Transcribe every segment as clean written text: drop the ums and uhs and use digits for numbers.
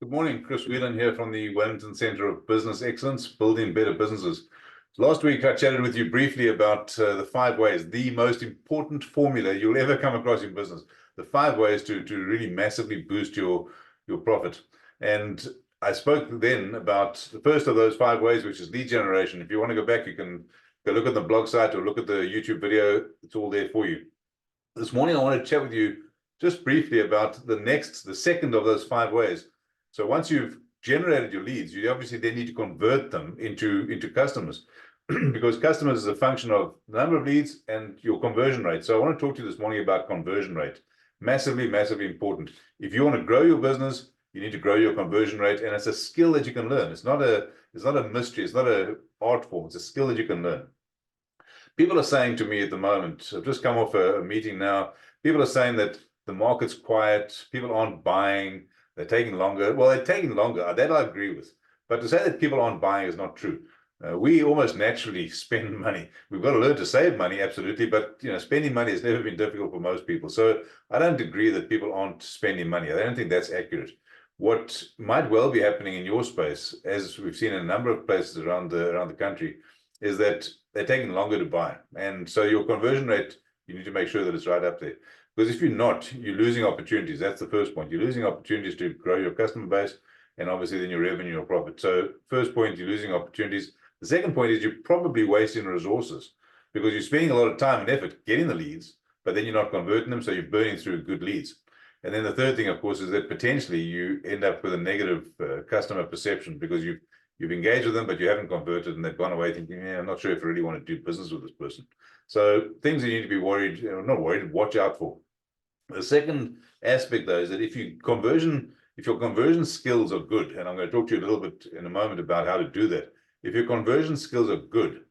Good morning, Chris Whelan here from the Wellington Centre of Business Excellence, Building Better Businesses. Last week, I chatted with you briefly about the 5 ways, the most important formula you'll ever come across in business, the 5 ways to really massively boost your profit. And I spoke then about the first of those 5 ways, which is lead generation. If you want to go back, you can go look at the blog site or look at the YouTube video. It's all there for you. This morning, I want to chat with you just briefly about the second of those 5 ways. So once you've generated your leads, you obviously then need to convert them into customers because customers is a function of the number of leads and your conversion rate. So I want to talk to you this morning about conversion rate. Massively, massively important. If you want to grow your business, you need to grow your conversion rate, and it's a skill that you can learn. It's not a mystery. It's not an art form. It's a skill that you can learn. People are saying to me at the moment, I've just come off a meeting now, people are saying that the market's quiet, people aren't buying, they're taking longer. Well, they're taking longer. That I agree with. But to say that people aren't buying is not true. We almost naturally spend money. We've got to learn to save money, absolutely. But spending money has never been difficult for most people. So I don't agree that people aren't spending money. I don't think that's accurate. What might well be happening in your space, as we've seen in a number of places around the country, is that they're taking longer to buy. And so your conversion rate, you need to make sure that it's right up there. Because if you're not, you're losing opportunities. That's the first point. You're losing opportunities to grow your customer base and obviously then your revenue or profit. So first point, you're losing opportunities. The second point is you're probably wasting resources because you're spending a lot of time and effort getting the leads, but then you're not converting them, so you're burning through good leads. And then the third thing, of course, is that potentially you end up with a negative customer perception because you've engaged with them, but you haven't converted, and they've gone away thinking, yeah, I'm not sure if I really want to do business with this person. So things that you need to be worried, not worried, watch out for. The second aspect, though, is that if your conversion skills are good, and I'm going to talk to you a little bit in a moment about how to do that. If your conversion skills are good,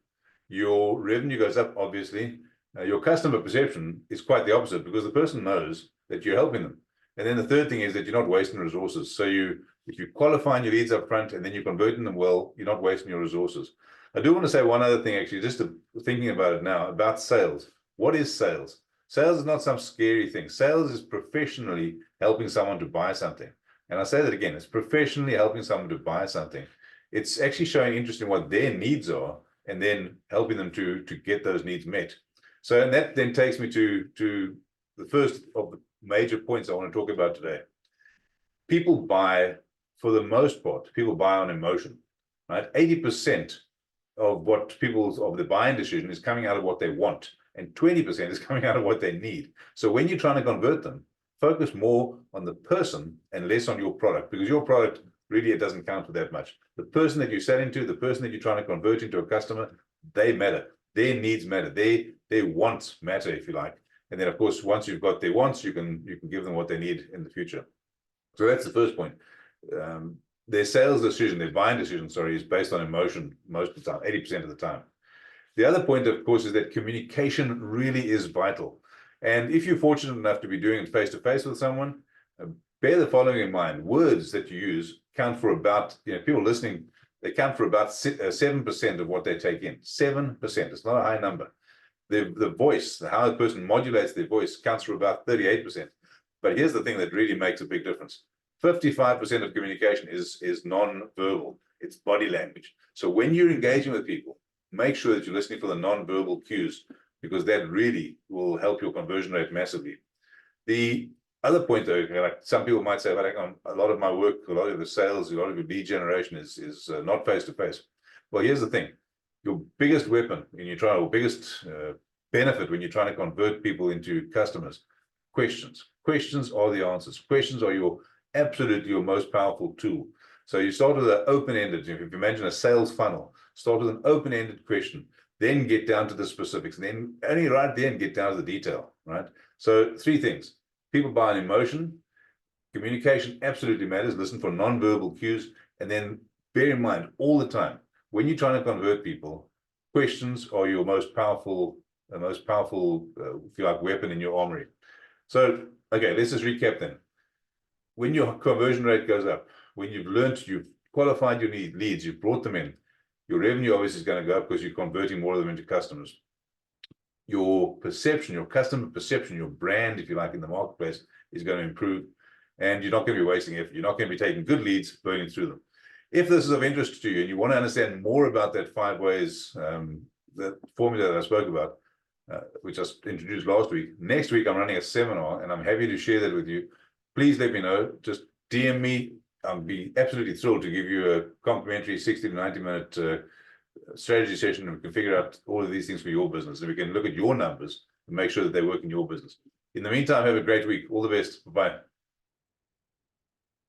your revenue goes up, obviously. Your customer perception is quite the opposite because the person knows that you're helping them. And then the third thing is that you're not wasting resources. So if you qualify your leads up front and then you're converting them well, you're not wasting your resources. I do want to say one other thing, actually, just thinking about it now, about sales. What is sales? Sales is not some scary thing. Sales is professionally helping someone to buy something. And I say that again, it's professionally helping someone to buy something. It's actually showing interest in what their needs are and then helping them to get those needs met. So, and that then takes me to the first of the major points I want to talk about today. People buy, for the most part, people buy on emotion, right? 80% of the buying decision is coming out of what they want, and 20% is coming out of what they need. So when you're trying to convert them, focus more on the person and less on your product, because your product really, it doesn't count for that much. The person that you're selling to, the person that you're trying to convert into a customer, they matter. Their needs matter. Their wants matter, if you like. And then, of course, once you've got their wants, you can give them what they need in the future. So that's the first point. Their sales decision, their buying decision, is based on emotion most of the time, 80% of the time. The other point, of course, is that communication really is vital. And if you're fortunate enough to be doing it face-to-face with someone, bear the following in mind. Words that you use count for about, people listening, they count for about 7% of what they take in. 7%. It's not a high number. The voice, how a person modulates their voice, counts for about 38%. But here's the thing that really makes a big difference. 55% of communication is non-verbal. It's body language. So when you're engaging with people, make sure that you're listening for the non-verbal cues, because that really will help your conversion rate massively. The other point, though, like some people might say, but a lot of my work, a lot of the sales, a lot of your lead generation is not face-to-face. Well, here's the thing. Your biggest weapon when you're trying, or biggest benefit when you're trying to convert people into customers, questions. Questions are the answers. Questions are absolutely your most powerful tool. So you start with an open-ended, if you imagine a sales funnel, start with an open-ended question, then get down to the specifics, and then only right then get down to the detail, right? So 3 things. People buy on emotion. Communication absolutely matters. Listen for non-verbal cues. And then bear in mind all the time, when you're trying to convert people, questions are your most powerful, if you like, weapon in your armory. So, okay, let's just recap then. When your conversion rate goes up, when you've qualified your leads, you've brought them in, your revenue obviously is going to go up because you're converting more of them into customers. Your perception, your customer perception, your brand, if you like, in the marketplace is going to improve. and you're not going to be wasting effort. You're not going to be taking good leads, burning through them. If this is of interest to you and you want to understand more about that 5 ways, the formula that I spoke about, which I introduced last week, next week I'm running a seminar and I'm happy to share that with you. Please let me know. Just DM me. I'll be absolutely thrilled to give you a complimentary 60 to 90-minute strategy session, and we can figure out all of these things for your business, and we can look at your numbers and make sure that they work in your business. In the meantime, have a great week. All the best. Bye.